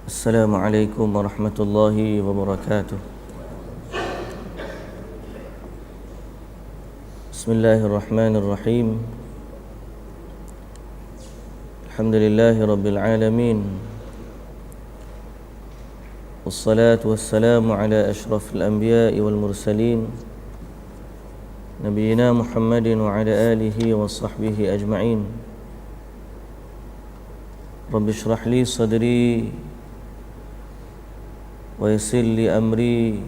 Assalamualaikum warahmatullahi wabarakatuh. Bismillahirrahmanirrahim. Alhamdulillahi rabbil alamin. Wassalatu wassalamu ala ashrafil anbiya'i wal mursalin, Nabiyyina Muhammadin wa ala alihi wa sahbihi ajma'in. Rabbi shrah li sadri wa yassir li amri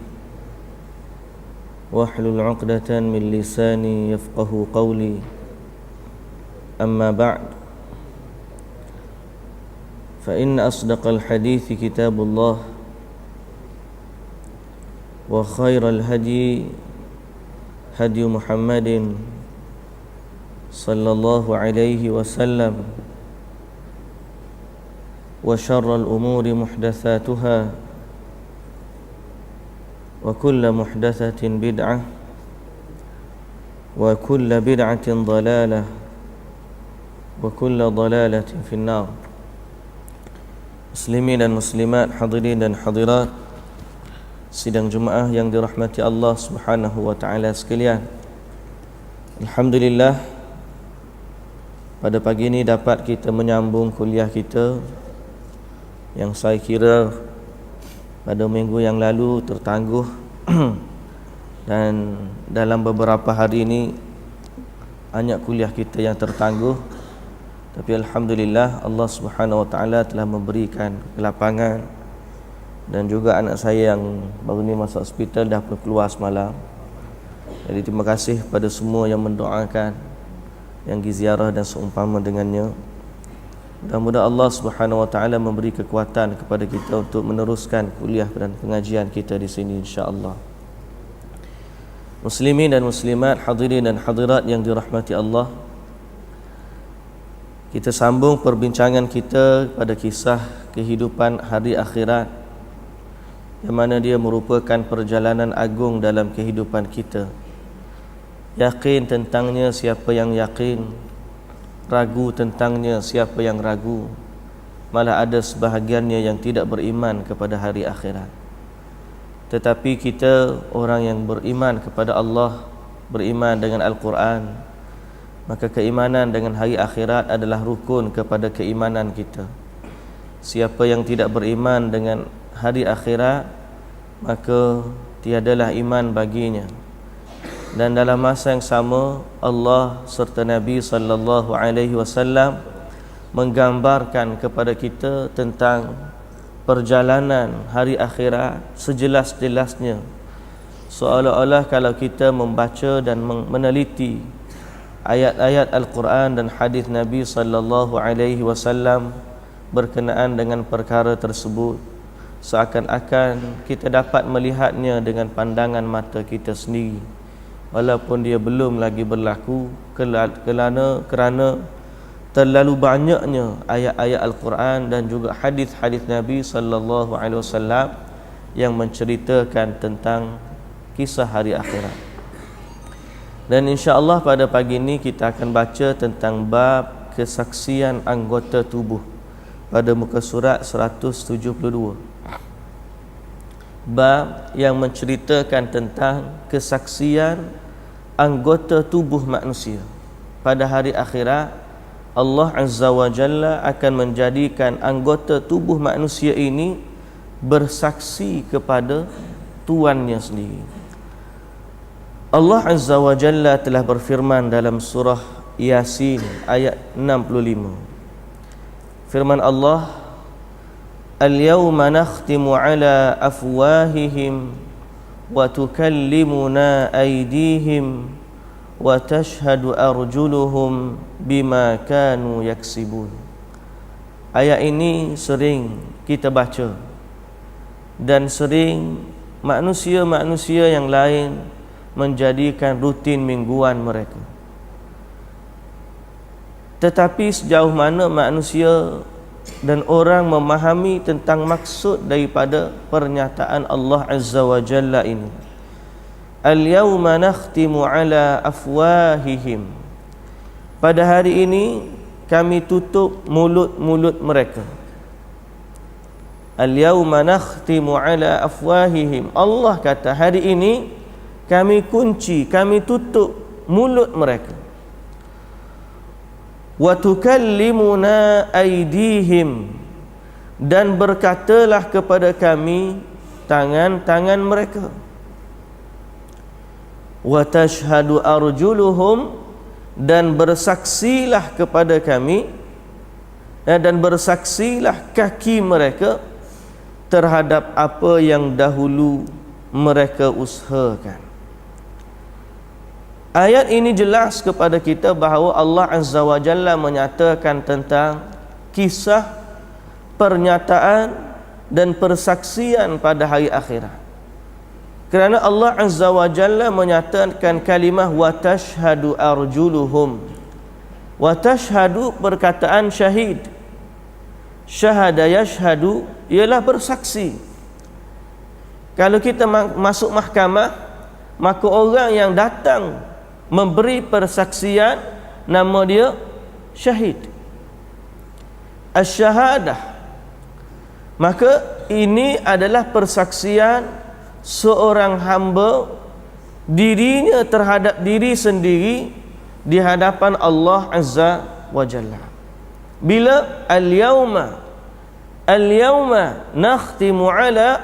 wahlul 'uqdatan min lisani yafqahu qawli. Amma ba'd, fa inna asdaqal hadithi kitabullah wa khairal hadi hadi Muhammadin sallallahu alaihi wasallam, wa syarral umuri muhdatsatuha, wa kullu muhdatsatin bid'ah, wa kullu bid'atin dhalalah, wa kullu dhalalatin finnar. Muslimin dan muslimat, hadirin dan hadirat sidang Jumaah yang dirahmati Allah Subhanahu wa taala sekalian. Alhamdulillah, pada pagi ini dapat kita menyambung kuliah kita yang saya kira pada minggu yang lalu tertangguh dan dalam beberapa hari ini banyak kuliah kita yang tertangguh. Tapi alhamdulillah, Allah Subhanahu wa taala telah memberikan kelapangan, dan juga anak saya yang baru ni masuk hospital dah pun keluar semalam. Jadi terima kasih pada semua yang mendoakan, yang pergi ziarah dan seumpama dengannya. Mudah-mudahan Allah Subhanahu wa taala memberi kekuatan kepada kita untuk meneruskan kuliah dan pengajian kita di sini insya-Allah. Muslimin dan muslimat, hadirin dan hadirat yang dirahmati Allah, kita sambung perbincangan kita pada kisah kehidupan hari akhirat, yang mana dia merupakan perjalanan agung dalam kehidupan kita. Yakin tentangnya siapa yang yakin, ragu tentangnya siapa yang ragu. Malah ada sebahagiannya yang tidak beriman kepada hari akhirat. Tetapi kita orang yang beriman kepada Allah, beriman dengan Al-Quran, maka keimanan dengan hari akhirat adalah rukun kepada keimanan kita. Siapa yang tidak beriman dengan hari akhirat, maka tiadalah iman baginya. Dan dalam masa yang sama, Allah serta Nabi sallallahu alaihi wasallam menggambarkan kepada kita tentang perjalanan hari akhirat sejelas-jelasnya, seolah-olah kalau kita membaca dan meneliti ayat-ayat Al-Quran dan hadis Nabi sallallahu alaihi wasallam berkenaan dengan perkara tersebut, seakan-akan kita dapat melihatnya dengan pandangan mata kita sendiri, walaupun dia belum lagi berlaku, kerana terlalu banyaknya ayat-ayat Al-Quran dan juga hadis-hadis Nabi sallallahu alaihi wasallam yang menceritakan tentang kisah hari akhirat. Dan insya-Allah pada pagi ini kita akan baca tentang bab kesaksian anggota tubuh pada muka surat 172. Bab yang menceritakan tentang kesaksian anggota tubuh manusia. Pada hari akhirat, Allah Azza wa Jalla akan menjadikan anggota tubuh manusia ini bersaksi kepada Tuannya sendiri. Allah Azza wa Jalla telah berfirman dalam surah Yasin ayat 65. Firman Allah, Al-yawma nakhtimu ala afwahihim wa tukallimuna aydihim wa tashhadu arjuluhum bima kanu yaksibun. Ayat ini sering kita baca, dan sering manusia-manusia yang lain menjadikan rutin mingguan mereka. Tetapi sejauh mana manusia dan orang memahami tentang maksud daripada pernyataan Allah Azza wa Jalla ini, Al-yawma nakhtimu ala afwahihim, pada hari ini kami tutup mulut-mulut mereka. Al-yawma nakhtimu ala afwahihim. Allah kata hari ini kami kunci, kami tutup mulut mereka. Wa tukallimuna aydihim, dan berkatalah kepada kami tangan-tangan mereka. Wa tashhadu arjuluhum, dan bersaksilah kepada kami, dan bersaksilah kaki mereka terhadap apa yang dahulu mereka usahakan. Ayat ini jelas kepada kita bahawa Allah Azza wa Jalla menyatakan tentang kisah, pernyataan dan persaksian pada hari akhirat. Kerana Allah Azza wa Jalla menyatakan kalimah wa tashhadu arjuluhum. Wa tashhadu perkataan syahid. Syahada yashhadu ialah bersaksi. Kalau kita masuk mahkamah, maka orang yang datang memberi persaksian nama dia syahid. Asy-syahadah, maka ini adalah persaksian seorang hamba dirinya terhadap diri sendiri di hadapan Allah Azza wa Jalla. Bila al-yawma nakhtimu ala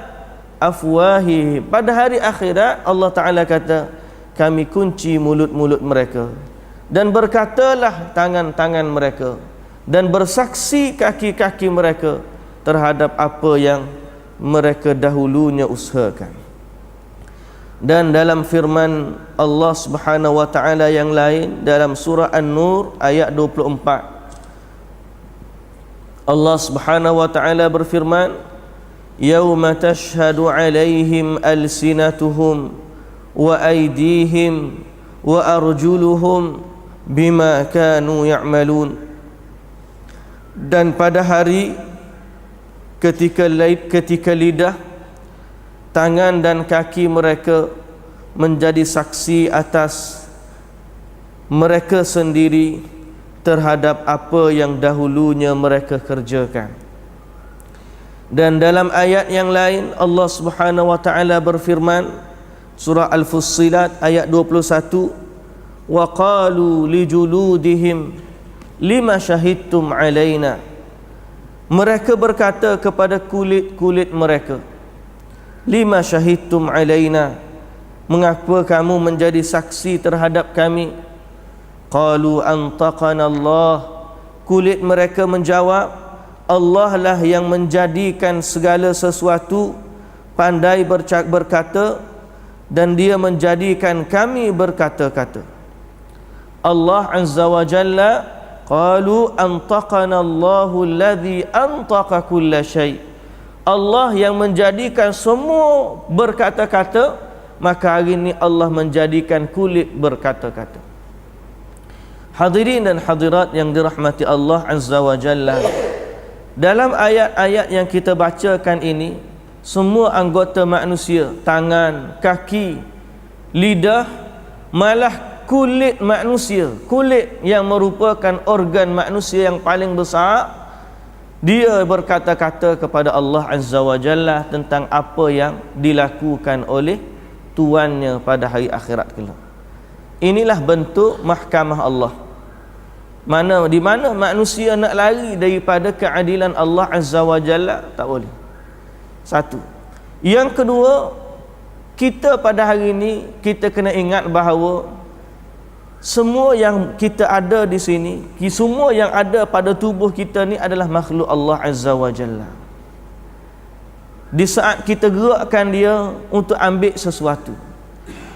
afwahihim, pada hari akhirat Allah Ta'ala kata kami kunci mulut-mulut mereka, dan berkatalah tangan-tangan mereka, dan bersaksi kaki-kaki mereka terhadap apa yang mereka dahulunya usahakan. Dan dalam firman Allah Subhanahu wa taala yang lain dalam surah An-Nur ayat 24, Allah Subhanahu wa taala berfirman, yauma tashhadu alaihim alsinatuhum wa aydihim wa arjuluhum bima kanu ya'malun. Dan pada hari ketika lidah, tangan dan kaki mereka menjadi saksi atas mereka sendiri terhadap apa yang dahulunya mereka kerjakan. Dan dalam ayat yang lain Allah Subhanahu wa taala berfirman, surah Al-Fussilat ayat 21, wa qalu li juludihim lima syahidtum alaina. Mereka berkata kepada kulit-kulit mereka, lima syahidtum alaina, mengapa kamu menjadi saksi terhadap kami? Qalu antaqana Allah. Kulit mereka menjawab, Allah lah yang menjadikan segala sesuatu, pandai berkata, dan dia menjadikan kami berkata-kata. Allah Azza wa Jalla, qalu antaqana Allahu alladhi antaqa kulla syai'. Allah yang menjadikan semua berkata-kata, maka hari ini Allah menjadikan kulit berkata-kata. Hadirin dan hadirat yang dirahmati Allah Azza wa Jalla, dalam ayat-ayat yang kita bacakan ini, semua anggota manusia, tangan, kaki, lidah, malah kulit manusia, kulit yang merupakan organ manusia yang paling besar, dia berkata-kata kepada Allah Azza wa Jalla tentang apa yang dilakukan oleh tuannya pada hari akhirat kelak. Inilah bentuk mahkamah Allah. Di mana manusia nak lari daripada keadilan Allah Azza wa Jalla, tak boleh. Satu. Yang kedua, kita pada hari ini kita kena ingat bahawa semua yang kita ada di sini, semua yang ada pada tubuh kita ni adalah makhluk Allah Azza wa Jalla. Di saat kita gerakkan dia untuk ambil sesuatu,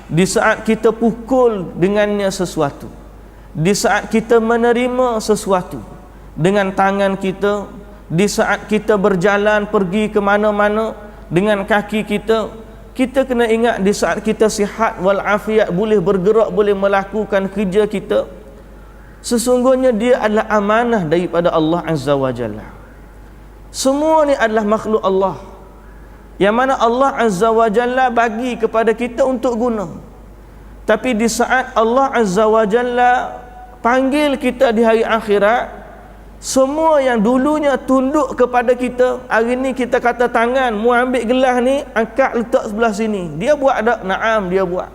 di saat kita pukul dengannya sesuatu, di saat kita menerima sesuatu dengan tangan kita, di saat kita berjalan pergi ke mana-mana dengan kaki kita, kita kena ingat di saat kita sihat walafiat, boleh bergerak, boleh melakukan kerja kita, sesungguhnya dia adalah amanah daripada Allah Azza wa Jalla. Semua ni adalah makhluk Allah, yang mana Allah Azza wa Jalla bagi kepada kita untuk guna. Tapi di saat Allah Azza wa Jalla panggil kita di hari akhirat, Semua yang dulunya tunduk kepada kita, hari ni kita kata tangan, mu ambil gelas ni, angkat letak sebelah sini. Dia buat tak? Naam, dia buat.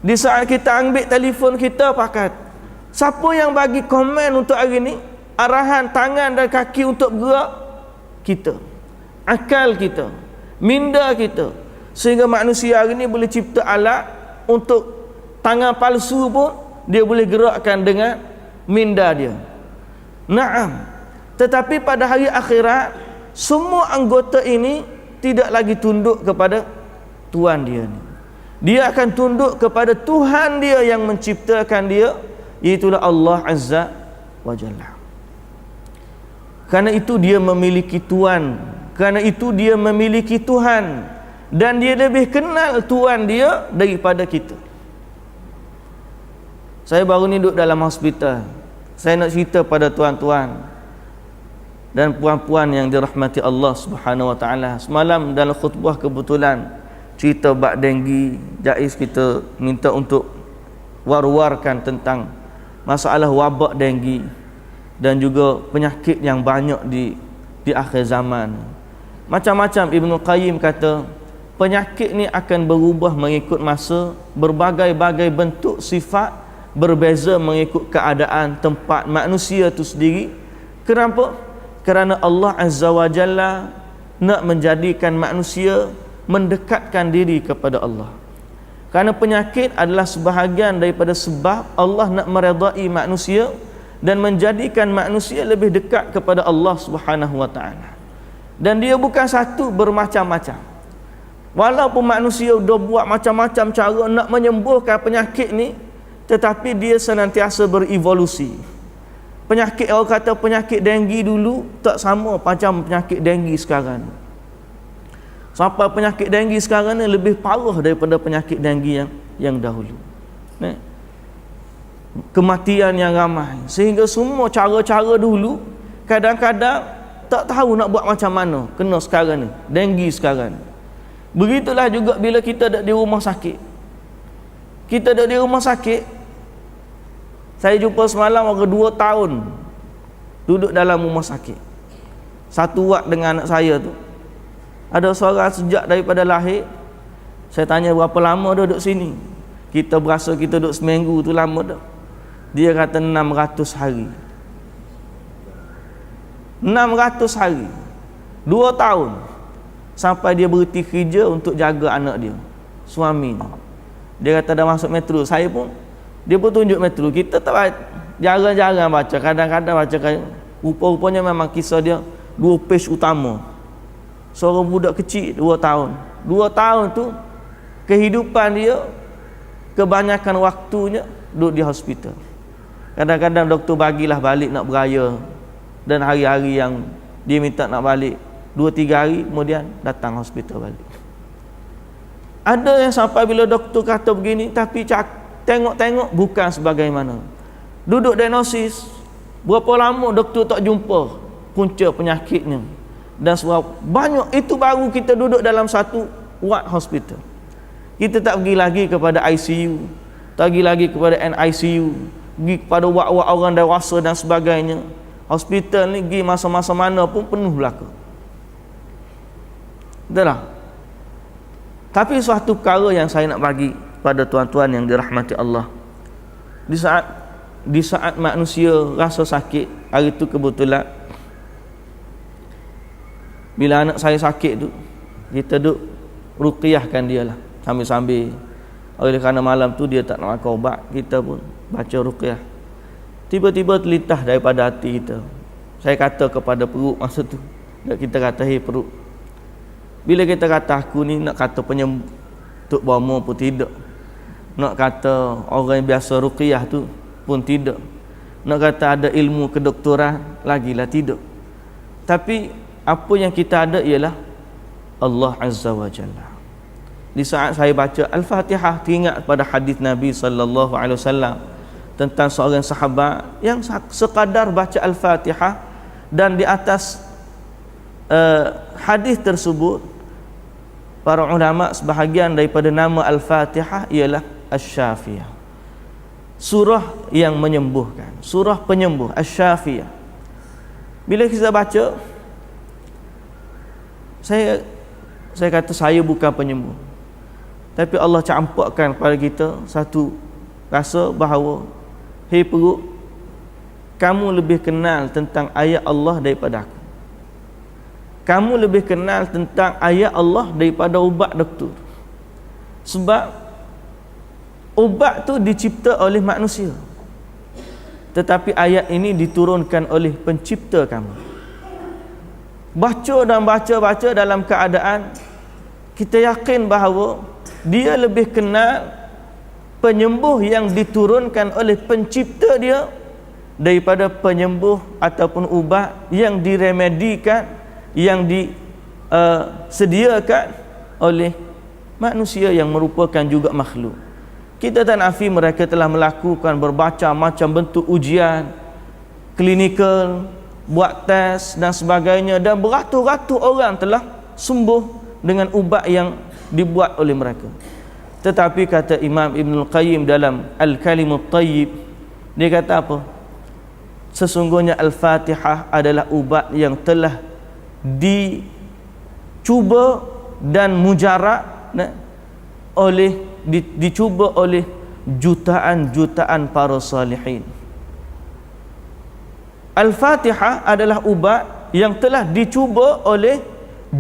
Di saat kita ambil telefon kita pakat, siapa yang bagi komen untuk hari ni? Arahan tangan dan kaki untuk bergerak? Kita. Akal kita, minda kita. Sehingga manusia hari ni boleh cipta alat untuk tangan palsu pun dia boleh gerakkan dengan minda dia. Naam. Tetapi pada hari akhirat, semua anggota ini tidak lagi tunduk kepada Tuhan dia ni. Dia akan tunduk kepada Tuhan dia yang menciptakan dia, iaitulah Allah Azza wa Jalla. Kerana itu dia memiliki Tuhan, kerana itu dia memiliki Tuhan, dan dia lebih kenal Tuhan dia daripada kita. Saya baru ni duduk dalam hospital. Saya nak cerita pada tuan-tuan dan puan-puan yang dirahmati Allah Subhanahu wa taala. Semalam dalam khutbah kebetulan cerita bab denggi, jaiz kita minta untuk war-warkan tentang masalah wabak denggi dan juga penyakit yang banyak di akhir zaman. Macam-macam Ibnu Qayyim kata, penyakit ni akan berubah mengikut masa, berbagai-bagai bentuk sifat, berbeza mengikut keadaan tempat manusia itu sendiri. Kenapa? Kerana Allah Azza wa Jalla nak menjadikan manusia mendekatkan diri kepada Allah. Kerana penyakit adalah sebahagian daripada sebab Allah nak meredai manusia dan menjadikan manusia lebih dekat kepada Allah Subhanahu wa taala. Dan dia bukan satu, bermacam-macam. Walaupun manusia dah buat macam-macam cara nak menyembuhkan penyakit ni, tetapi dia senantiasa berevolusi. Penyakit, orang kata penyakit denggi dulu tak sama macam penyakit denggi sekarang. Sampai penyakit denggi sekarang ni lebih parah daripada penyakit denggi yang dahulu. Kematian yang ramai, sehingga semua cara-cara dulu kadang-kadang tak tahu nak buat macam mana. Kena sekarang ni, denggi sekarang ni. Begitulah juga bila kita ada di rumah sakit. Kita ada di rumah sakit. Saya jumpa semalam orang 2 tahun duduk dalam rumah sakit. Satu ward dengan anak saya tu. Ada seorang sejak daripada lahir. Saya tanya berapa lama dia duduk sini. Kita berasa kita duduk seminggu tu lama dah. Dia kata 600 hari. 600 hari. 2 tahun. Sampai dia berhenti kerja untuk jaga anak dia, suami ni. Dia kata dah masuk metro. Saya pun, dia pun tunjuk metro. Kita tak jarang-jarang baca, kadang-kadang baca. Rupa-rupanya memang kisah dia 2 page utama. Seorang budak kecil 2 tahun. 2 tahun tu kehidupan dia kebanyakan waktunya duduk di hospital. Kadang-kadang doktor bagilah balik nak beraya, dan hari-hari yang dia minta nak balik 2-3 hari kemudian datang hospital balik. Ada yang sampai bila doktor kata begini, tapi tengok-tengok bukan sebagaimana. Duduk diagnosis, berapa lama doktor tak jumpa punca penyakitnya. Dan sebab banyak itu baru kita duduk dalam satu ward hospital. Kita tak pergi lagi kepada ICU, tak pergi lagi kepada NICU, pergi kepada ward-ward orang dewasa dan sebagainya. Hospital ni pergi masa-masa mana pun penuh belaka. Itulah. Tapi suatu perkara yang saya nak bagi pada tuan-tuan yang dirahmati Allah, di saat manusia rasa sakit, hari tu kebetulan bila anak saya sakit tu, kita duk ruqyahkan dia lah sambil-sambil. Oleh kerana malam tu dia tak nak makan ubat, kita pun baca ruqyah. Tiba-tiba terlintas daripada hati kita. Saya kata kepada perut masa tu, kita kata, "Hei perut, bila kita kata aku ni nak kata penyembuh Tok Bomo pun tidak, nak kata orang yang biasa ruqyah tu pun tidak, nak kata ada ilmu kedoktoran lagilah tidak. Tapi apa yang kita ada ialah Allah Azza wa Jalla." Di saat saya baca Al-Fatihah, teringat pada hadis Nabi sallallahu alaihi wasallam tentang seorang sahabat yang sekadar baca Al-Fatihah, dan di atas hadis tersebut para ulama sebahagian daripada nama Al-Fatihah ialah Asy-Syafiyah, surah yang menyembuhkan, surah penyembuh, Asy-Syafiyah. Bila kita baca, saya kata saya bukan penyembuh, tapi Allah campakkan kepada kita satu rasa bahawa, hei perut, kamu lebih kenal tentang ayat Allah daripada aku. Kamu lebih kenal tentang ayat Allah daripada ubat doktor. Sebab ubat tu dicipta oleh manusia, tetapi ayat ini diturunkan oleh pencipta kamu. Baca dan baca dalam keadaan kita yakin bahawa dia lebih kenal penyembuh yang diturunkan oleh pencipta dia daripada penyembuh ataupun ubat yang diremedikan, yang disediakan oleh manusia yang merupakan juga makhluk. Kita tak nafi mereka telah melakukan berbaca macam bentuk ujian klinikal, buat tes dan sebagainya, dan beratus-ratus orang telah sembuh dengan ubat yang dibuat oleh mereka. Tetapi kata Imam Ibn Al-Qayyim dalam Al-Kalimut Tayyib, dia kata apa? Sesungguhnya Al-Fatihah adalah ubat yang telah dicuba dan mujarab dicuba oleh jutaan-jutaan para salihin. Al-Fatihah adalah ubat yang telah dicuba oleh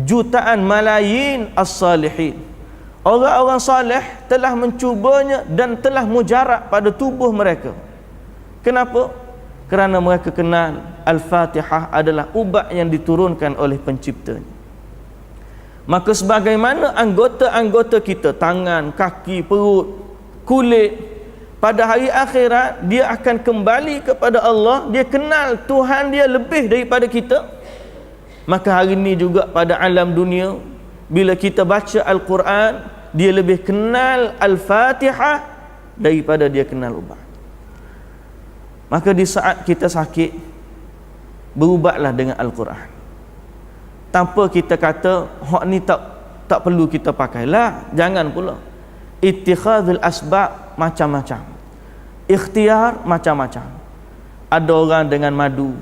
jutaan malayin as-salihin. Orang-orang salih telah mencubanya dan telah mujarab pada tubuh mereka. Kenapa? Kerana mereka kenal Al-Fatihah adalah ubat yang diturunkan oleh penciptanya. Maka sebagaimana anggota-anggota kita, tangan, kaki, perut, kulit, pada hari akhirat dia akan kembali kepada Allah, dia kenal Tuhan dia lebih daripada kita. Maka hari ini juga pada alam dunia, bila kita baca Al-Quran, dia lebih kenal Al-Fatihah daripada dia kenal ubat. Maka di saat kita sakit, berubatlah dengan Al-Quran. Tanpa kita kata hak ni tak perlu kita pakai. Lah, jangan pula. Ittikhadul asbab macam-macam, ikhtiar macam-macam. Ada orang dengan madu,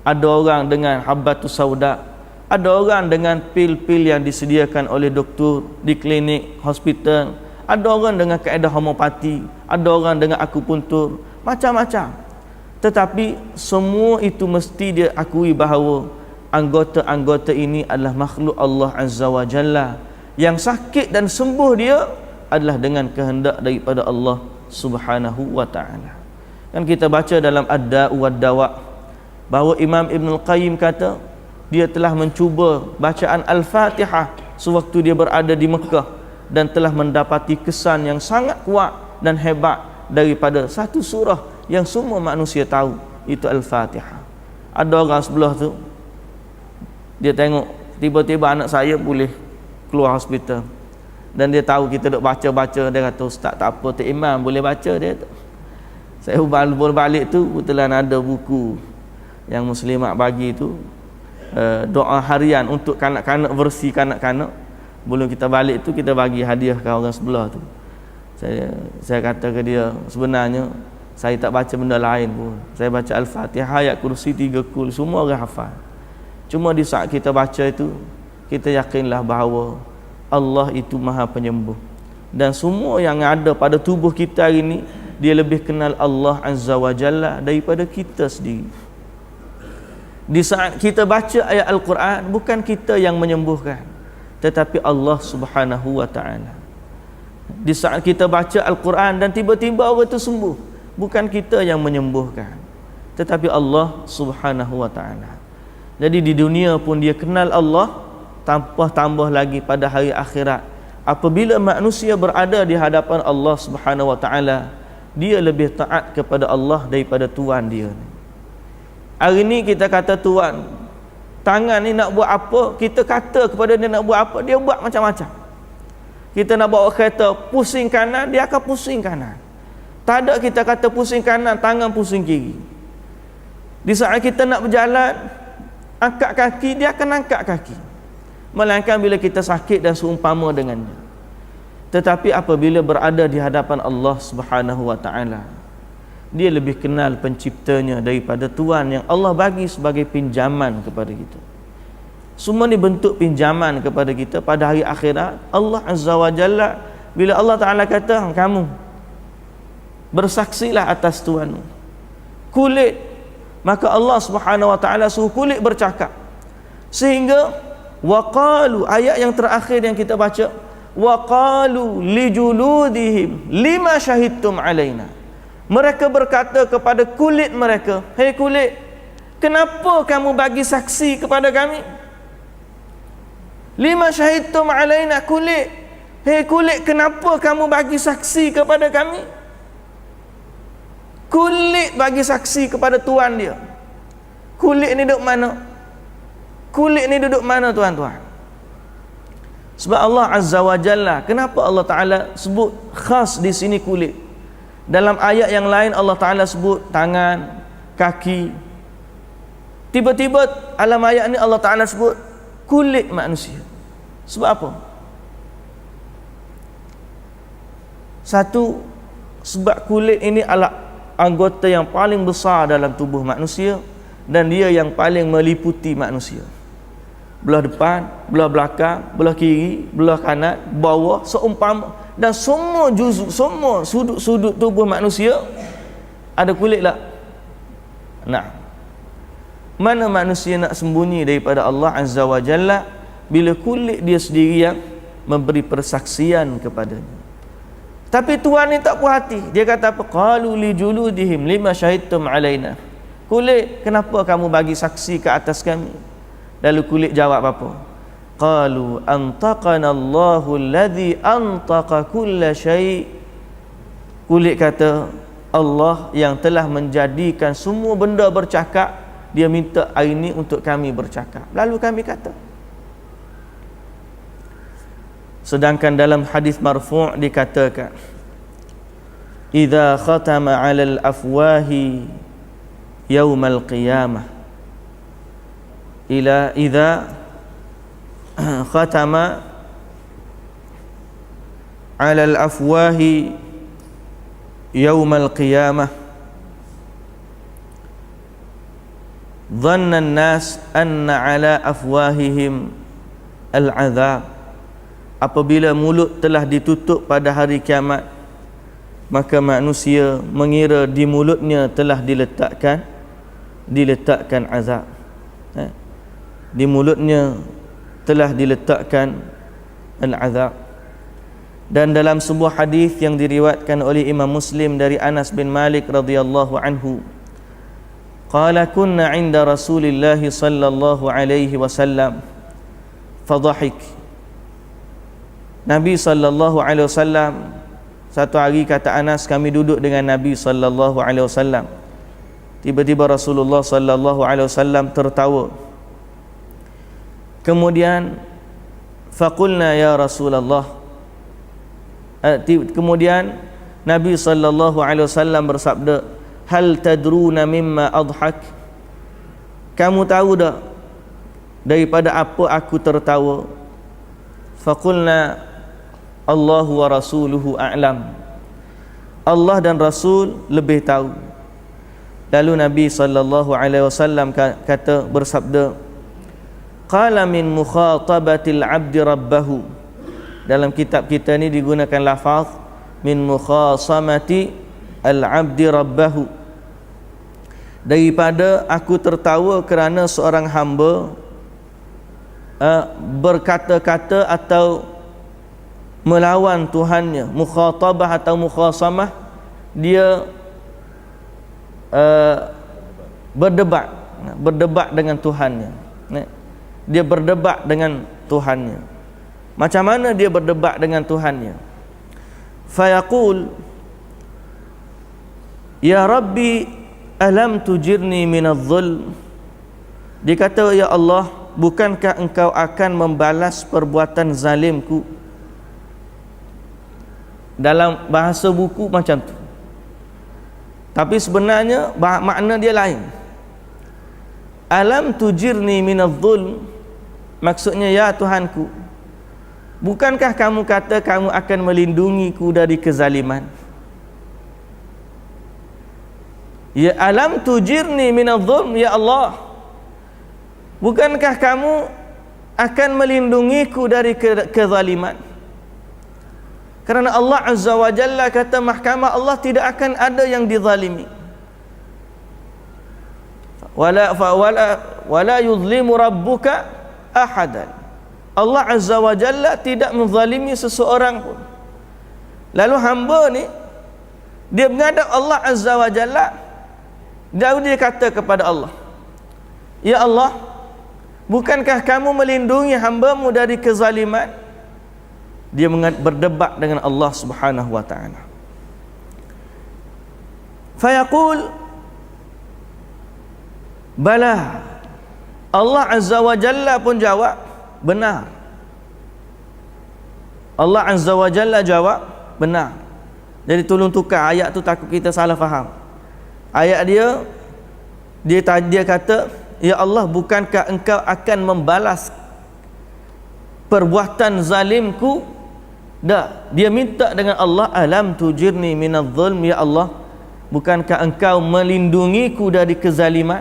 ada orang dengan habbatus sauda, ada orang dengan pil-pil yang disediakan oleh doktor di klinik, hospital, ada orang dengan kaedah homopati, ada orang dengan akupuntur, macam-macam. Tetapi semua itu mesti dia akui bahawa anggota-anggota ini adalah makhluk Allah Azza wa Jalla. Yang sakit dan sembuh dia adalah dengan kehendak daripada Allah Subhanahu wa ta'ala. Kan kita baca dalam Ad-Da'u wad-Dawa bahawa Imam Ibn Al-Qayyim kata dia telah mencuba bacaan Al-Fatihah sewaktu dia berada di Mekah dan telah mendapati kesan yang sangat kuat dan hebat daripada satu surah yang semua manusia tahu, itu Al-Fatihah. Ada orang sebelah tu, dia tengok tiba-tiba anak saya boleh keluar hospital dan dia tahu kita duk baca-baca, dia kata, ustaz tak apa, Tok Imam boleh baca. Dia tu, saya baru balik tu kebetulan ada buku yang Muslimat bagi tu, doa harian untuk kanak-kanak, versi kanak-kanak. Belum kita balik tu kita bagi hadiah ke orang sebelah tu. Saya kata ke dia, sebenarnya saya tak baca benda lain pun. Saya baca Al-Fatihah, ayat kursi 3 kul, semua orang hafal. Cuma di saat kita baca itu, kita yakinlah bahawa Allah itu Maha Penyembuh. Dan semua yang ada pada tubuh kita hari ini, dia lebih kenal Allah Azza wa Jalla daripada kita sendiri. Di saat kita baca ayat Al-Quran, bukan kita yang menyembuhkan, tetapi Allah Subhanahu wa ta'ala. Di saat kita baca Al-Quran dan tiba-tiba orang itu sembuh, bukan kita yang menyembuhkan, tetapi Allah Subhanahu wa ta'ala. Jadi di dunia pun dia kenal Allah, tambah lagi pada hari akhirat. Apabila manusia berada di hadapan Allah Subhanahu wa ta'ala, dia lebih taat kepada Allah daripada Tuhan dia. Hari ni kita kata Tuhan, tangan ni nak buat apa, kita kata kepada dia nak buat apa, dia buat macam-macam. Kita nak bawa kereta pusing kanan, dia akan pusing kanan. Tak ada kita kata pusing kanan, tangan pusing kiri. Di saat kita nak berjalan, angkat kaki, dia akan angkat kaki. Melainkan bila kita sakit dan seumpama dengannya. Tetapi apabila berada di hadapan Allah Subhanahu wa ta'ala, dia lebih kenal penciptanya daripada Tuhan yang Allah bagi sebagai pinjaman kepada kita. Semua ni bentuk pinjaman kepada kita pada hari akhirat. Allah Azza wa Jalla, bila Allah Ta'ala kata, kamu bersaksilah atas Tuhanmu, kulit, maka Allah Subhanahu wa Ta'ala suruh kulit bercakap. Sehingga waqalu, ayat yang terakhir yang kita baca, waqalu lijuludihim lima syahidtum alaina, mereka berkata kepada kulit mereka, hei kulit, kenapa kamu bagi saksi kepada kami? Lima syahidtum alaina, kulit, hei kulit, kenapa kamu bagi saksi kepada kami? Kulit bagi saksi kepada Tuhan dia. Kulit ni duduk mana? Kulit ni duduk mana tuan-tuan? Sebab Allah Azza wa Jalla, kenapa Allah Ta'ala sebut khas di sini kulit? Dalam ayat yang lain Allah Ta'ala sebut tangan, kaki. Tiba-tiba alam ayat ni Allah Ta'ala sebut kulit manusia. Sebab apa? Satu, sebab kulit ini adalah anggota yang paling besar dalam tubuh manusia, dan dia yang paling meliputi manusia. Belah depan, belah belakang, belah kiri, belah kanan, bawah, seumpama, dan semua juzuk, semua sudut-sudut tubuh manusia ada kulit lah. Nah, mana manusia nak sembunyi daripada Allah Azza wa Jalla bila kulit dia sendiri yang memberi persaksian kepadanya. Tapi Tuhan ni tak puas hati. Dia kata apa? Qalu li juludihim lima syahidtum alaina. Kulit, kenapa kamu bagi saksi ke atas kami? Lalu kulit jawab apa? Qalu antaqana Allahu alladhi antaqa kulla syai'. Kulit kata, Allah yang telah menjadikan semua benda bercakap, dia minta hari ini untuk kami bercakap. Lalu kami kata. Sedangkan dalam hadis marfu' dikatakan, idza khatama 'alal afwahi yaumal qiyamah, ila idza khatama 'alal afwahi yaumal qiyamah dhanna an-nas anna 'ala afwahihim al-'adhab. Apabila mulut telah ditutup pada hari kiamat, maka manusia mengira di mulutnya telah diletakkan azab. Di mulutnya telah diletakkan al-azab. Dan dalam sebuah hadis yang diriwayatkan oleh Imam Muslim dari Anas bin Malik radhiyallahu anhu, qala kunna 'inda Rasulillah sallallahu alaihi wasallam fadhahik. Nabi sallallahu alaihi wasallam, satu hari kata Anas, kami duduk dengan Nabi sallallahu alaihi wasallam. Tiba-tiba Rasulullah sallallahu alaihi wasallam tertawa. Kemudian faqulna ya Rasulullah. Kemudian Nabi sallallahu alaihi wasallam bersabda, hal tadruna mimma adhak? Kamu tahu tak daripada apa aku tertawa? Faqulna Allahu wa rasuluhu a'lam. Allah dan Rasul lebih tahu. Lalu Nabi sallallahu alaihi wasallam kata, bersabda, qala min mukhatabatil 'abdi rabbahu. Dalam kitab kita ni digunakan lafaz min mukhasamati al-'abdi rabbahu, daripada aku tertawa kerana seorang hamba berkata-kata atau melawan Tuhannya. Mukhatabah atau mukhasamah, dia berdebat dengan Tuhannya. Dia berdebat dengan Tuhannya. Macam mana dia berdebat dengan Tuhannya? Fayaqul, ya Rabbi alam tujirni minadh-dhulm. Dia kata, ya Allah, bukankah engkau akan membalas perbuatan zalimku? Dalam bahasa buku macam tu, tapi sebenarnya makna dia lain. Alam tujirni minadh-dhulm, maksudnya, ya Tuhanku, bukankah kamu kata kamu akan melindungiku dari kezaliman? Ya alam tujirni minadh-dhulm ya Allah, bukankah kamu akan melindungiku dari kezaliman? Kerana Allah Azza wa Jalla kata mahkamah Allah tidak akan ada yang dizalimi. Wala yuzlimu rabbuka ahadan. Allah Azza wa Jalla tidak menzalimi seseorang pun. Lalu hamba ni dia menghadap Allah Azza wa Jalla, lalu dia kata kepada Allah, ya Allah, bukankah kamu melindungi hamba-Mu dari kezaliman? Dia berdebat dengan Allah Subhanahu wa taala. Fayaqul bala. Allah Azza wa Jalla pun jawab, benar. Allah Azza wa Jalla jawab, benar. Jadi tolong tukar ayat tu, takut kita salah faham. Ayat dia kata, ya Allah, bukankah engkau akan membalas perbuatan zalimku? Dah, dia minta dengan Allah, alam tujirni minadh-dhulm ya Allah, bukankah engkau melindungiku dari kezaliman?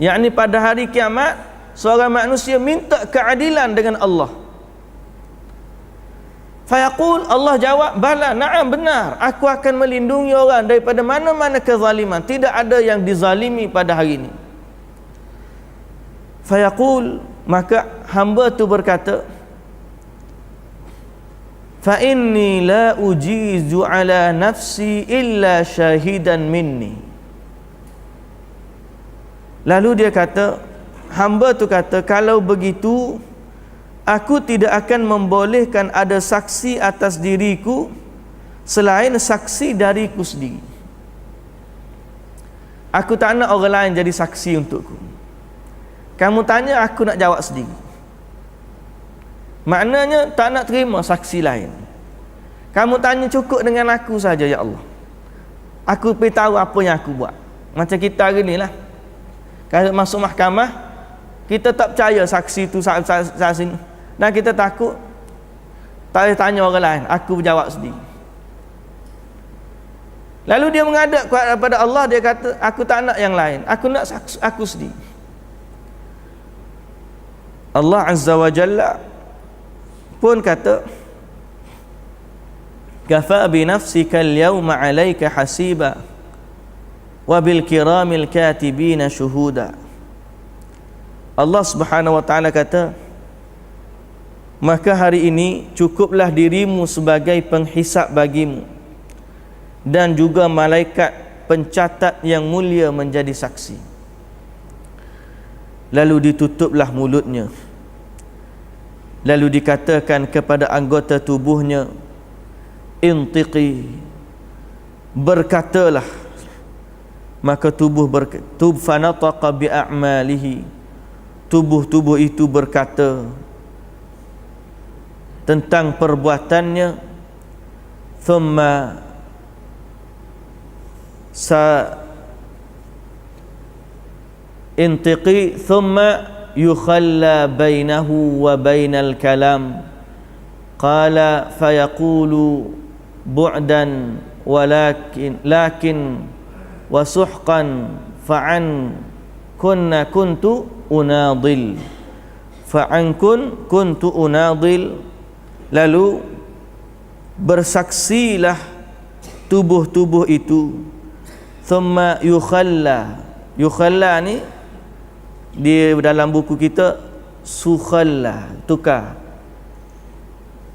Yakni pada hari kiamat seorang manusia minta keadilan dengan Allah. Fayaqul, Allah jawab, bala, na'am, benar, aku akan melindungi orang daripada mana-mana kezaliman. Tidak ada yang dizalimi pada hari ini. Fayaqul, maka hamba tu berkata, fa inni la ujizu ala nafsi illa syahidan minni. Lalu dia kata, hamba tu kata, kalau begitu aku tidak akan membolehkan ada saksi atas diriku selain saksi dariku sendiri. Aku tak nak orang lain jadi saksi untukku. Kamu tanya, aku nak jawab sendiri. Maknanya tak nak terima saksi lain. Kamu tanya, cukup dengan aku saja ya Allah. Aku beritahu apa yang aku buat. Macam kita hari ni lah, kalau masuk mahkamah, kita tak percaya saksi tu saksi ni, dan kita takut tak boleh tanya orang lain, aku berjawab sendiri. Lalu dia menghadap kepada Allah, dia kata, aku tak nak yang lain, aku nak saksi aku sendiri. Allah Azza wa Jalla pun kata, kafa bi nafsika al-yawma 'alayka hasiba wa bil kiramil katibina syuhuda. Allah Subhanahu wa taala kata, maka hari ini cukuplah dirimu sebagai penghisap bagimu, dan juga malaikat pencatat yang mulia menjadi saksi. Lalu ditutuplah mulutnya, lalu dikatakan kepada anggota tubuhnya, intiqi, berkatalah. Maka tubuh fanataqa bi'a'malihi, tubuh itu berkata tentang perbuatannya. Thumma intiqi thumma yukhalla bainahu wa bainal kalam. Qala fayaqulu bu'dan lakin wa suhqan fa'an kuntu unadil. Kuntu unadil. Lalu bersaksilah tubuh itu. Thumma yukhalla. Yukhalla ni di dalam buku kita sukhalla, tukar.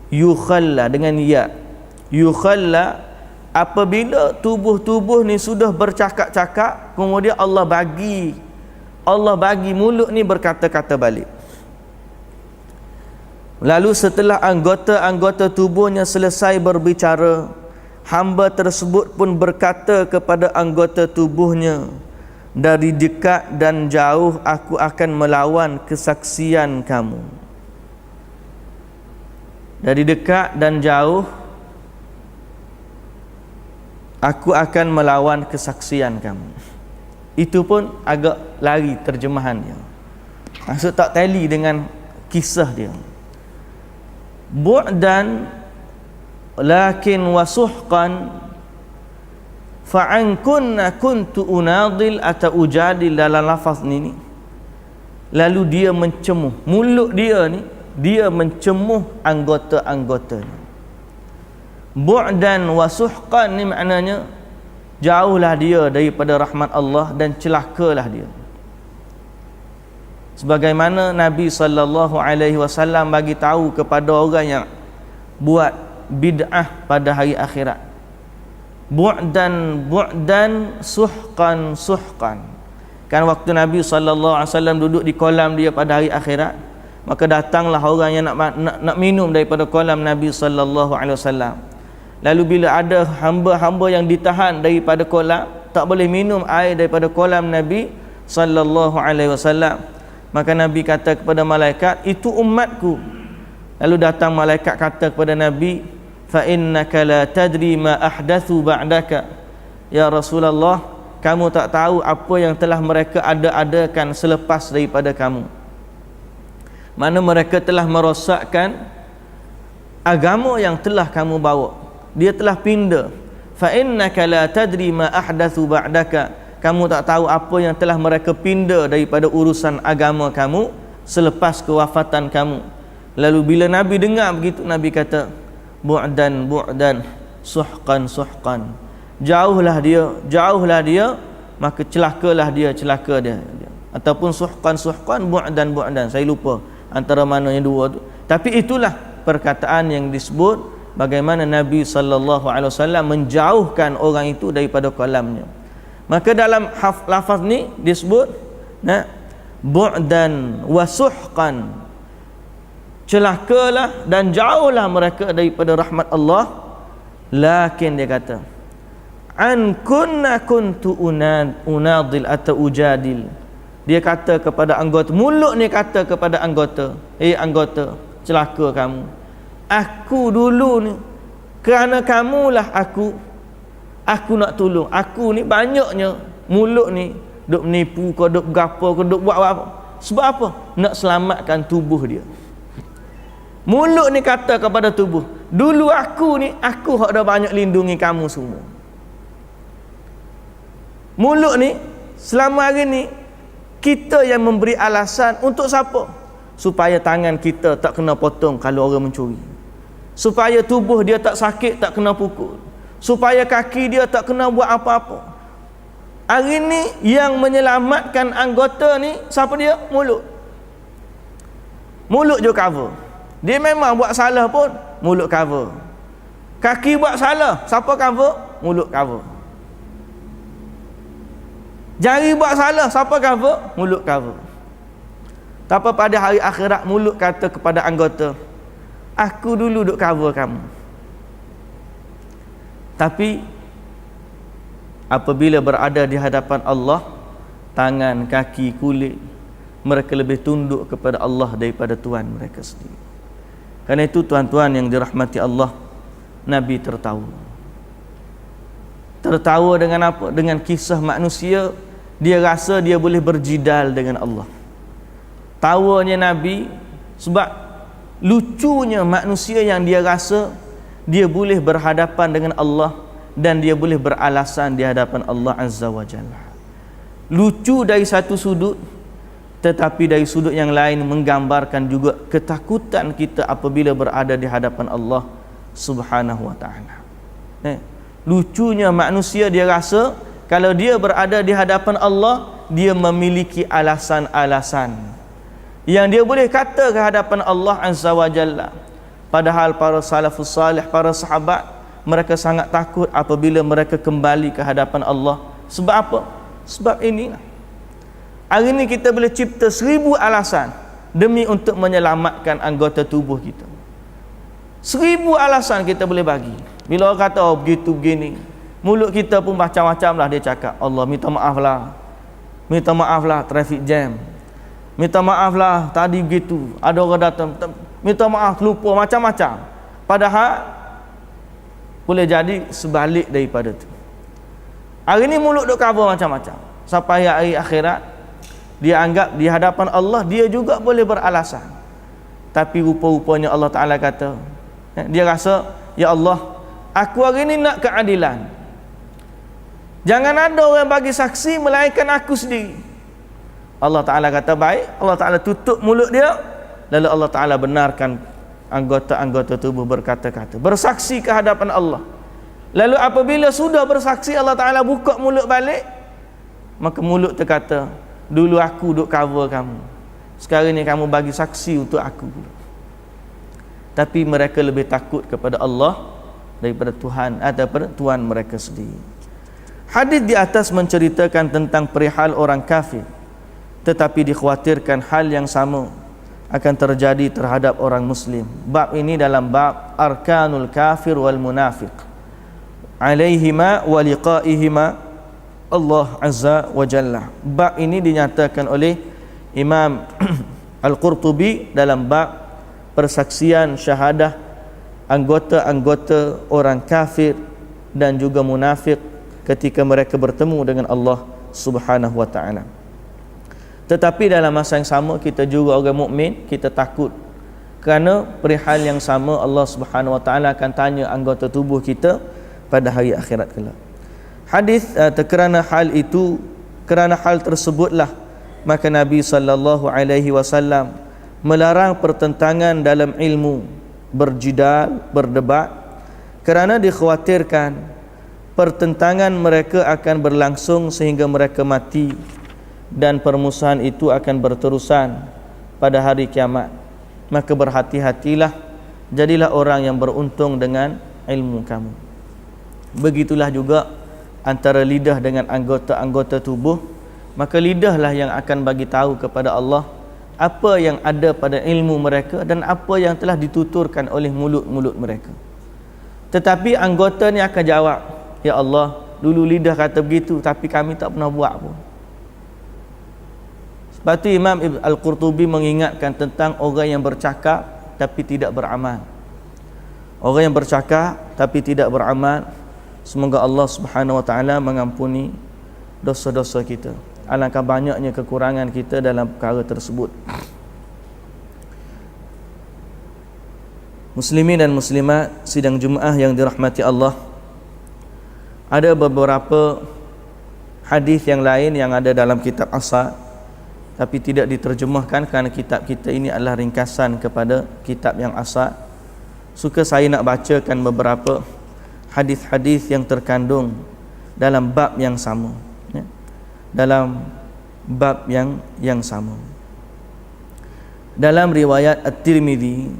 Yukhalla dengan ya. Yukhalla, apabila tubuh ni sudah bercakap-cakap, kemudian Allah bagi mulut ni berkata-kata balik. Lalu setelah anggota-anggota tubuhnya selesai berbicara, hamba tersebut pun berkata kepada anggota tubuhnya, dari dekat dan jauh aku akan melawan kesaksian kamu. Dari dekat dan jauh aku akan melawan kesaksian kamu. Itu pun agak lari terjemahannya, maksud tak tally dengan kisah dia. Bu'dan lakin wasuhqan fa an kunna kuntu unadil atau ujadil dalam lafaz ni. Lalu dia mencemuh, mulut dia ni dia mencemuh anggota-anggotanya. Bu'dan wa suhqan ni maknanya jauhlah dia daripada rahmat Allah dan celakalah dia. Sebagaimana Nabi sallallahu alaihi wasallam bagi tahu kepada orang yang buat bid'ah pada hari akhirat. Bu'dan suhqan. Kan waktu Nabi SAW duduk di kolam dia pada hari akhirat, maka datanglah orang yang nak minum daripada kolam Nabi SAW. Lalu bila ada hamba-hamba yang ditahan daripada kolam, tak boleh minum air daripada kolam Nabi SAW, maka Nabi kata kepada malaikat, itu umatku. Lalu datang malaikat kata kepada Nabi, fa innaka la tadri ma ahdathu ba'daka. Ya Rasulullah, kamu tak tahu apa yang telah mereka ada-adakan selepas daripada kamu. Mana mereka telah merosakkan agama yang telah kamu bawa. Dia telah pindah. Fa innaka la tadri ma ahdathu ba'daka. Kamu tak tahu apa yang telah mereka pindah daripada urusan agama kamu selepas kewafatan kamu. Lalu bila Nabi dengar begitu, Nabi kata, bu'dan suhqan. Jauhlah dia, maka celaka dia. Ataupun suhqan, bu'dan. Saya lupa antara mana yang dua tu. Tapi itulah perkataan yang disebut bagaimana Nabi SAW menjauhkan orang itu daripada kolamnya. Maka dalam lafaz ni disebut bu'dan wa suhqan, celakalah dan jauhlah mereka daripada rahmat Allah. Lakin dia kata, an kunna kuntu unadil atau ujadil. Dia kata kepada anggota, mulut ni kata kepada anggota, anggota, celaka kamu. Aku dulu ni, kerana kamulah aku nak tolong. Aku ni banyaknya mulut ni duk menipu ke, duk gapo ke, duk buat apa. Sebab apa? Nak selamatkan tubuh dia. Mulut ni kata kepada tubuh, dulu aku hak dah banyak lindungi kamu semua. Mulut ni selama hari ni kita yang memberi alasan untuk siapa? Supaya tangan kita tak kena potong kalau orang mencuri, supaya tubuh dia tak sakit, tak kena pukul, supaya kaki dia tak kena buat apa-apa. Hari ni yang menyelamatkan anggota ni siapa dia? Mulut je cover. Dia memang buat salah pun mulut cover. Kaki buat salah, siapa cover? Mulut cover. Jari buat salah, siapa cover? Mulut cover. Tapi pada hari akhirat mulut kata kepada anggota, aku dulu duk cover kamu. Tapi apabila berada di hadapan Allah, tangan, kaki, kulit, mereka lebih tunduk kepada Allah daripada Tuhan mereka sendiri. Karena itu tuan-tuan yang dirahmati Allah, Nabi tertawa. Tertawa dengan apa? Dengan kisah manusia. Dia rasa dia boleh berjidal dengan Allah. Tawanya Nabi sebab lucunya manusia yang dia rasa dia boleh berhadapan dengan Allah dan dia boleh beralasan di hadapan Allah Azza wa Jalla. Lucu dari satu sudut, tetapi dari sudut yang lain menggambarkan juga ketakutan kita apabila berada di hadapan Allah Subhanahu wa taala. Lucunya manusia dia rasa kalau dia berada di hadapan Allah, dia memiliki alasan-alasan yang dia boleh kata ke hadapan Allah Azza wa Jalla. Padahal para salafus salih, para sahabat, mereka sangat takut apabila mereka kembali ke hadapan Allah. Sebab apa? Sebab ini. Hari ini kita boleh cipta 1000 alasan demi untuk menyelamatkan anggota tubuh kita. 1000 alasan kita boleh bagi. Bila orang kata, oh begitu begini, mulut kita pun macam-macam lah dia cakap. Allah minta maaf lah traffic jam, minta maaf lah tadi begitu, ada orang datang, minta maaf lupa, macam-macam. Padahal boleh jadi sebalik daripada tu. Hari ni mulut duk cover macam-macam, sampai hari akhirat dia anggap di hadapan Allah dia juga boleh beralasan. Tapi rupa-rupanya Allah Ta'ala kata, dia rasa, ya Allah, aku hari ni nak keadilan. Jangan ada orang bagi saksi melainkan aku sendiri. Allah Ta'ala kata baik, Allah Ta'ala tutup mulut dia, lalu Allah Ta'ala benarkan anggota-anggota tubuh berkata-kata, bersaksi ke hadapan Allah. Lalu apabila sudah bersaksi, Allah Ta'ala buka mulut balik, maka mulut terkata, dulu aku duk cover kamu, sekarang ni kamu bagi saksi untuk aku. Tapi mereka lebih takut kepada Allah daripada Tuhan ataupun Tuhan mereka sendiri. Hadis di atas menceritakan tentang perihal orang kafir, tetapi dikhawatirkan hal yang sama akan terjadi terhadap orang muslim. Bab ini dalam bab arkanul kafir wal munafiq, alaihima wa liqaihima Allah azza wa jalla. Bab ini dinyatakan oleh Imam Al-Qurtubi dalam bab persaksian syahadah anggota-anggota orang kafir dan juga munafik ketika mereka bertemu dengan Allah Subhanahu wa taala. Tetapi dalam masa yang sama kita juga orang mukmin, kita takut kerana perihal yang sama Allah Subhanahu wa taala akan tanya anggota tubuh kita pada hari akhirat kelak. Hadis kerana hal tersebutlah maka Nabi sallallahu alaihi wasallam melarang pertentangan dalam ilmu, berjidal, berdebat, kerana dikhawatirkan pertentangan mereka akan berlangsung sehingga mereka mati, dan permusuhan itu akan berterusan pada hari kiamat. Maka berhati-hatilah, jadilah orang yang beruntung dengan ilmu kamu. Begitulah juga antara lidah dengan anggota-anggota tubuh. Maka lidahlah yang akan bagi tahu kepada Allah apa yang ada pada ilmu mereka dan apa yang telah dituturkan oleh mulut-mulut mereka. Tetapi anggota ni akan jawab, ya Allah, dulu lidah kata begitu tapi kami tak pernah buat pun. Sebab itu Imam Al-Qurtubi mengingatkan tentang orang yang bercakap tapi tidak beramal. Orang yang bercakap tapi tidak beramal, semoga Allah Subhanahu wa taala mengampuni dosa-dosa kita. Alangkah banyaknya kekurangan kita dalam perkara tersebut. Muslimin dan muslimat sidang Jumaah yang dirahmati Allah, ada beberapa hadis yang lain yang ada dalam kitab asal tapi tidak diterjemahkan kerana kitab kita ini adalah ringkasan kepada kitab yang asal. Suka saya nak bacakan beberapa hadis-hadis yang terkandung dalam bab yang sama, ya? Dalam bab yang sama. Dalam riwayat At-Tirmidzi,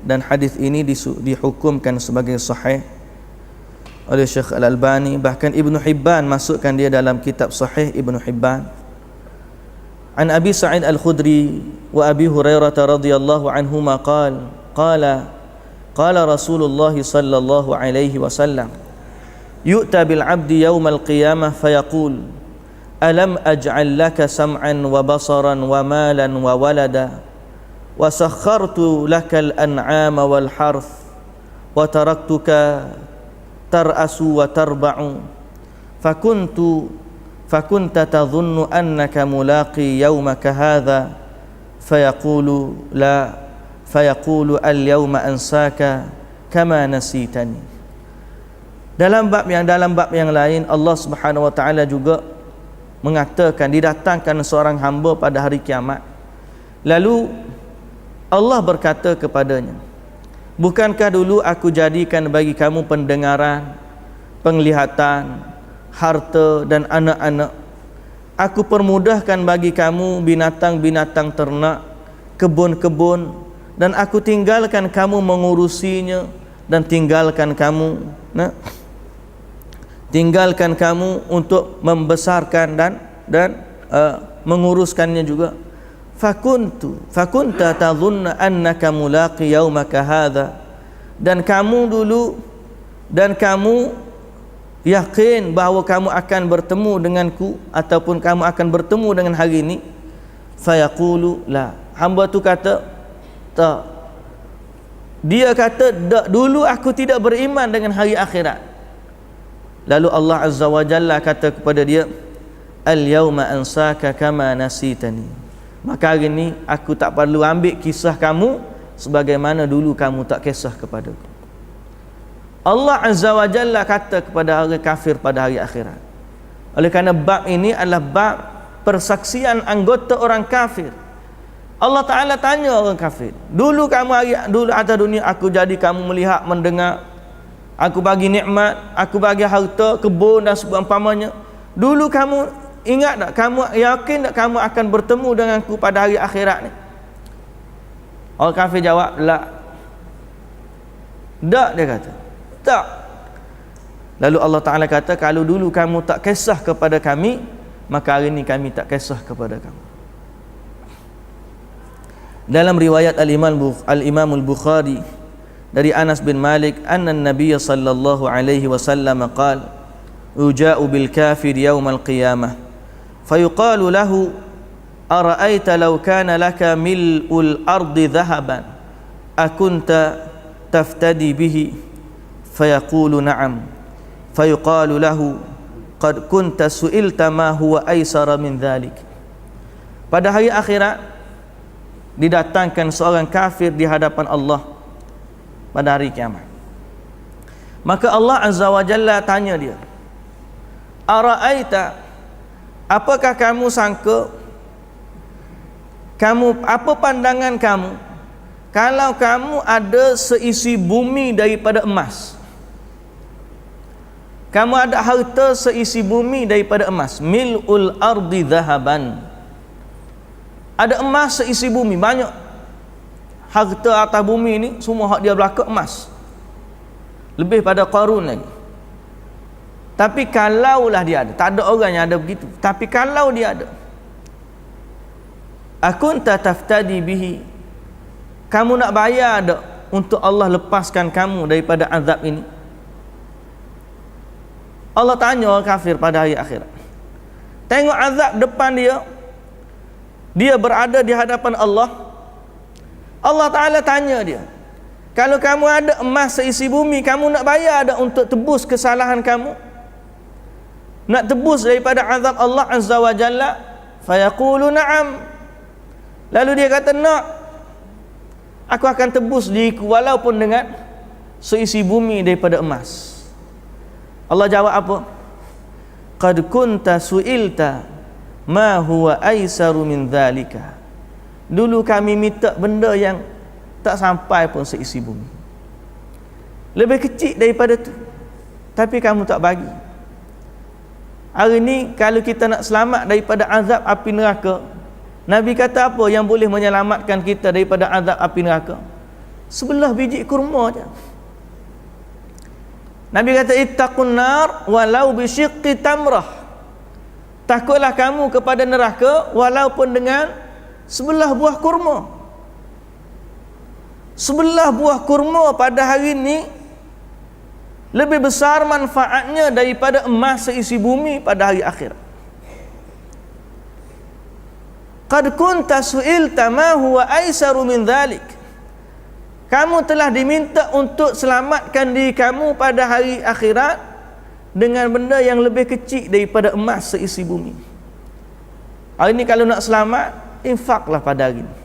dan hadis ini dihukumkan sebagai sahih oleh Syekh Al-Albani, bahkan Ibnu Hibban masukkan dia dalam kitab Sahih Ibnu Hibban. An Abi Sa'id Al-Khudri wa Abi Hurairah radhiyallahu anhuma qala Rasulullah sallallahu alaihi wasallam, yu'ta bil 'abdi yawmal qiyamah fayaqul alam aj'al laka sam'an wa basaran wa malan wa walada wa sakhartu lakal an'ama wal harth wa taraktuka tar'asu wa tarba'u fakunta tadhunnu annaka mulaqi yawmaka hadha fayaqulu la fayaqulu al yawma ansaka kama nasitani. Dalam bab yang lain Allah Subhanahu wa taala juga mengatakan didatangkan seorang hamba pada hari kiamat, lalu Allah berkata kepadanya, bukankah dulu aku jadikan bagi kamu pendengaran, penglihatan, harta dan anak-anak? Aku permudahkan bagi kamu binatang-binatang ternak, kebun-kebun, dan aku tinggalkan kamu mengurusinya dan tinggalkan kamu untuk membesarkan dan menguruskannya juga. Fakunta tadhunna annaka mulaqi yaumaka hadha, dan kamu yakin bahawa kamu akan bertemu denganku ataupun kamu akan bertemu dengan hari ini. Fayaqulu la, hamba tu kata tak. Dia kata dulu aku tidak beriman dengan hari akhirat. Lalu Allah Azza wa Jalla kata kepada dia, al yauma ansaka kama nasitani, maka hari ini aku tak perlu ambil kisah kamu sebagaimana dulu kamu tak kisah kepadaku. Allah Azza wa Jalla kata kepada orang kafir pada hari akhirat. Oleh kerana bab ini adalah bab persaksian anggota orang kafir. Allah Ta'ala tanya orang kafir, dulu atas dunia aku jadi kamu melihat, mendengar, aku bagi nikmat, aku bagi harta, kebun dan seumpamanya. Dulu kamu ingat tak, kamu yakin tak kamu akan bertemu denganku pada hari akhirat ni? Orang kafir jawab, la. Tak, dia kata, tak. Lalu Allah Ta'ala kata, kalau dulu kamu tak kisah kepada kami, maka hari ini kami tak kisah kepada kamu. Dalam riwayat Al-Imam Al-Bukhari dari Anas bin Malik, anna Nabiy sallallahu alaihi wasallam qala, "Uja'u bil kafir yawm al-qiyamah, fayuqalu lahu, ara'aita law kana laka mil'ul ardi dhahaban, akunta taftadi bihi?" Fayaqulu na'am. Fayuqalu lahu, qad kunta su'ilta ma huwa aysara min dhalik. Pada hari akhirat didatangkan seorang kafir di hadapan Allah pada hari kiamat. Maka Allah Azza wa Jalla tanya dia, ara'aita, apakah kamu sangka, apa pandangan kamu kalau kamu ada seisi bumi daripada emas? Kamu ada harta seisi bumi daripada emas, mil'ul ardi dhahaban, ada emas seisi bumi, banyak harta atas bumi ni semua hak dia belaka emas, lebih pada Qarun lagi. Tapi kalaulah dia ada, tak ada orang yang ada begitu, tapi kalau dia ada, akunta taftadi bihi, kamu nak bayar tak untuk Allah lepaskan kamu daripada azab ini? Allah tanya orang kafir pada hari akhirat. Tengok azab depan dia berada di hadapan Allah. Allah Ta'ala tanya dia, kalau kamu ada emas seisi bumi, kamu nak bayar tak untuk tebus kesalahan kamu, nak tebus daripada azab Allah Azza wa Jalla? Fayaqulu na'am. Lalu dia kata, nak, aku akan tebus diriku walaupun dengan seisi bumi daripada emas. Allah jawab apa? Qad kunta su'ilta ma huwa aisaru min dhalika. Dulu kami minta benda yang tak sampai pun seisi bumi, lebih kecil daripada tu, tapi kamu tak bagi. Hari ni kalau kita nak selamat daripada azab api neraka, Nabi kata apa yang boleh menyelamatkan kita daripada azab api neraka? Sebelah biji kurma je. Nabi kata, ittaqun nar walau bisyiqqi tamrah. Takutlah kamu kepada neraka walaupun dengan sebelah buah kurma. Sebelah buah kurma pada hari ini lebih besar manfaatnya daripada emas seisi bumi pada hari akhirat. Qad kunta su'ilta ma huwa aisaru min dhalik. Kamu telah diminta untuk selamatkan diri kamu pada hari akhirat dengan benda yang lebih kecil daripada emas seisi bumi. Hari ini kalau nak selamat, infaklah pada hari ini.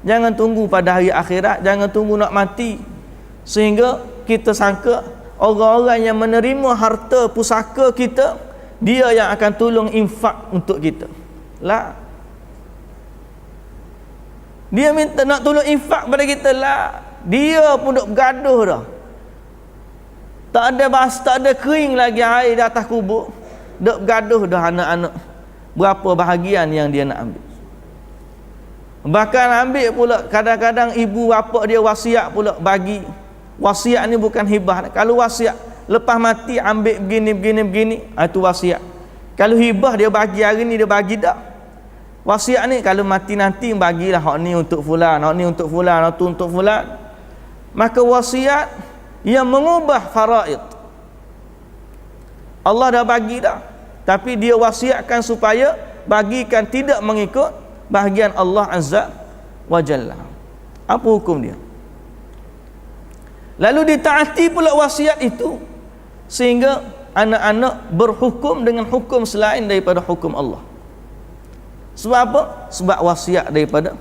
Jangan tunggu pada hari akhirat, jangan tunggu nak mati sehingga kita sangka orang-orang yang menerima harta pusaka kita, dia yang akan tolong infak untuk kita. Lah, dia minta nak tolong infak pada kita lah. Dia pun duk bergaduh dah. Tak ada kering lagi air di atas kubur. Duk bergaduh dah anak-anak. Berapa bahagian yang dia nak ambil. Bahkan ambil pula kadang-kadang ibu bapa dia wasiat pula bagi. Wasiat ni bukan hibah. Kalau wasiat lepas mati ambil begini, itu wasiat. Kalau hibah dia bagi hari ni, dia bagi dah. Wasiat ni kalau mati nanti bagilah hak ni untuk fulan, hak ni untuk fulan, hak tu untuk fulan. Maka wasiat yang mengubah faraid. Allah dah bagi dah, tapi dia wasiatkan supaya bagikan tidak mengikut bahagian Allah Azza wa Jalla. Apa hukum dia? Lalu ditaati pula wasiat itu sehingga anak-anak berhukum dengan hukum selain daripada hukum Allah. Sebab apa? Sebab wasiat daripada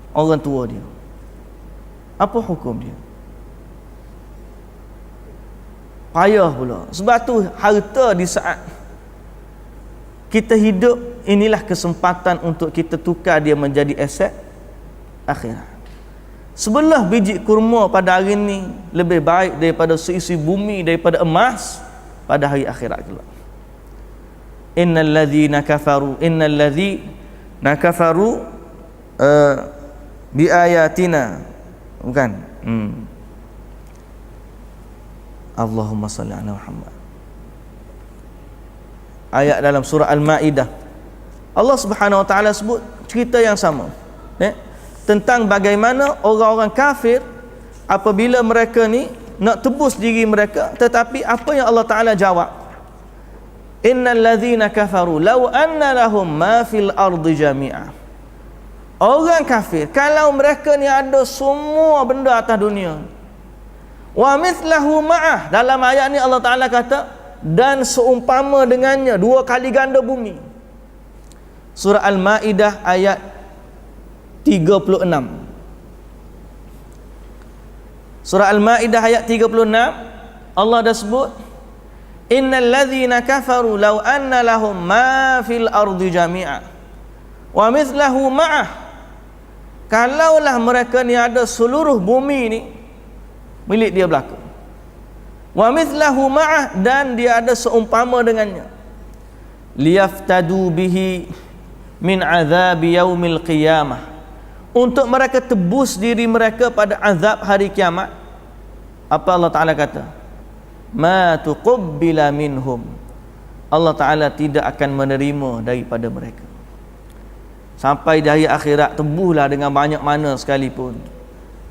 orang tua dia. Apa hukum dia? payah pula. Sebab tu harta di saat kita hidup, inilah kesempatan untuk kita tukar dia menjadi aset akhirat. Sebelah biji kurma pada hari ni lebih baik daripada seisi bumi, daripada emas pada hari akhirat kelak. Innal ladzina kafaru bi ayatina, bukan? Allahumma salli ala Muhammad. Ayat dalam surah Al-Maidah, Allah Subhanahu wa taala sebut cerita yang sama, tentang bagaimana orang-orang kafir apabila mereka ni nak tebus diri mereka, tetapi apa yang Allah Taala jawab, innal ladzina kafaru law anna lahum ma fil ardi jami'a. Orang kafir, kalau mereka ni ada semua benda atas dunia, wa mithlahu ma'ah, dalam ayat ni Allah Taala kata dan seumpama dengannya, 2 kali ganda bumi. Surah Al-Maidah ayat 36. Surah Al-Maidah ayat 36, Allah dah sebut, innal ladzina kafaru law anna lahum ma fil ardi jami'a wa mithlahu ma'ah. Kalaulah mereka ni ada seluruh bumi ni milik dia belaka, wa mithlahu ma'ah, dan dia ada seumpama dengannya, liyaftadu bihi min azabi yaumil qiyamah, untuk mereka tebus diri mereka pada azab hari kiamat. Apa Allah Ta'ala kata? Ma tuqabbila minhum, Allah Ta'ala tidak akan menerima daripada mereka. Sampai di hari akhirat, tebuslah dengan banyak mana sekalipun,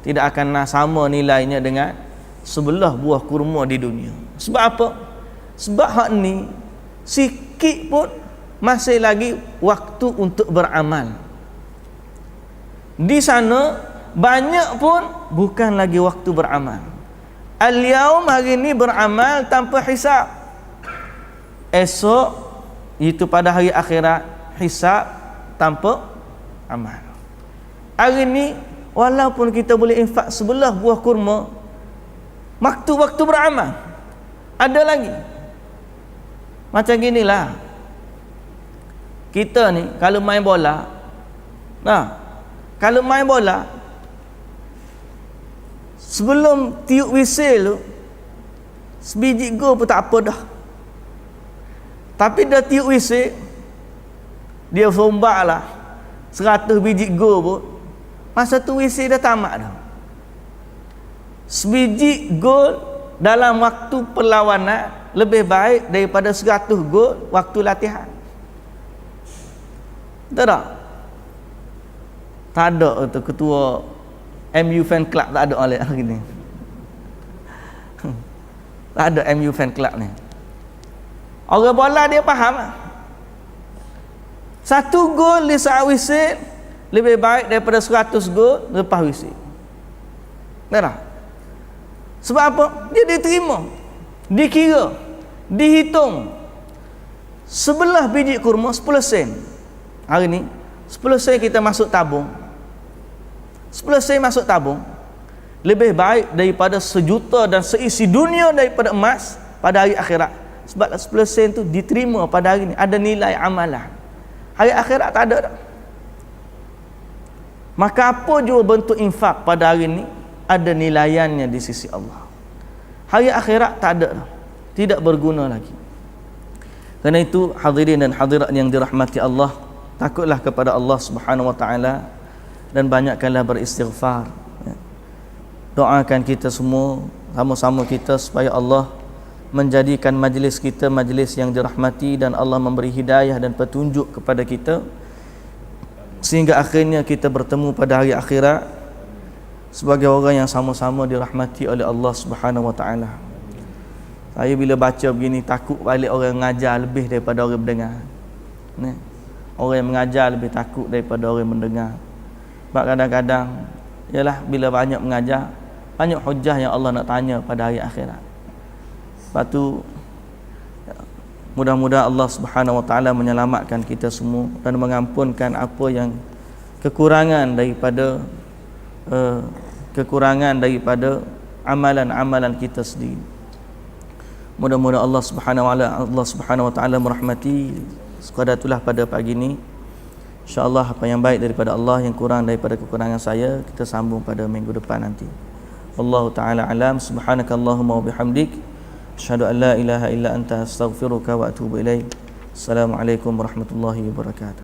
tidak akan sama nilainya dengan sebelah buah kurma di dunia. Sebab apa? Sebab hak ni sikit pun masih lagi waktu untuk beramal. Di sana banyak pun bukan lagi waktu beramal. Al-yaum, hari ni beramal tanpa hisab. Esok, itu pada hari akhirat, hisab tanpa amal. Hari ni walaupun kita boleh infak sebelah buah kurma, waktu-waktu beramal ada lagi. Macam ginilah kita ni kalau main bola, kalau main bola sebelum tiup whistle tu, sebiji gol pun tak apa dah. Tapi dah tiup whistle, dia sombak lah 100 biji gol pun, masa tu whistle dah tamat dah. Sebiji gol dalam waktu perlawanan lebih baik daripada 100 gol waktu latihan. Betul tak? Tak ada tu ketua MU fan club, tak ada oleh hari ni. Tak ada MU fan club ni. Orang bola dia faham lah. 1 gol di saat whistle lebih baik daripada 100 gol lepas whistle. Betul tak? Sebab apa? Dia diterima, dikira, dihitung. Sebelah biji kurma 10 sen. Hari ni 10 sen kita masuk tabung, 10 sen masuk tabung lebih baik daripada 1 juta dan seisi dunia daripada emas pada hari akhirat. Sebab 10 sen tu diterima pada hari ni, ada nilai amalan. Hari akhirat tak ada dah. Maka apa jua bentuk infak pada hari ni ada nilaiannya di sisi Allah. Hari akhirat tak ada dah, tidak berguna lagi. Kerana itu hadirin dan hadirat yang dirahmati Allah, takutlah kepada Allah Subhanahu wa taala dan banyakkanlah beristighfar. Doakan kita semua, sama-sama kita, supaya Allah menjadikan majlis kita majlis yang dirahmati dan Allah memberi hidayah dan petunjuk kepada kita, sehingga akhirnya kita bertemu pada hari akhirat sebagai orang yang sama-sama dirahmati oleh Allah Subhanahu wa taala. Saya bila baca begini takut balik orang yang mengajar lebih daripada orang mendengar. Orang yang mengajar lebih takut daripada orang yang mendengar. Sebab kadang-kadang ialah bila banyak mengajar, banyak hujah yang Allah nak tanya pada hari akhirat. Lepas tu mudah-mudahan Allah Subhanahu wa taala menyelamatkan kita semua dan mengampunkan apa yang kekurangan daripada amalan-amalan kita sendiri. Mudah-mudahan Allah Subhanahu wa taala merahmati. Sekadar itulah pada pagi ini. InsyaAllah apa yang baik daripada Allah, yang kurang daripada kekurangan saya, kita sambung pada minggu depan nanti. Wallahu taala alam. Subhanakallahumma wa bihamdik, asyhadu an la ilaha illa anta, astaghfiruka wa atubu ilaik. Assalamualaikum warahmatullahi wabarakatuh.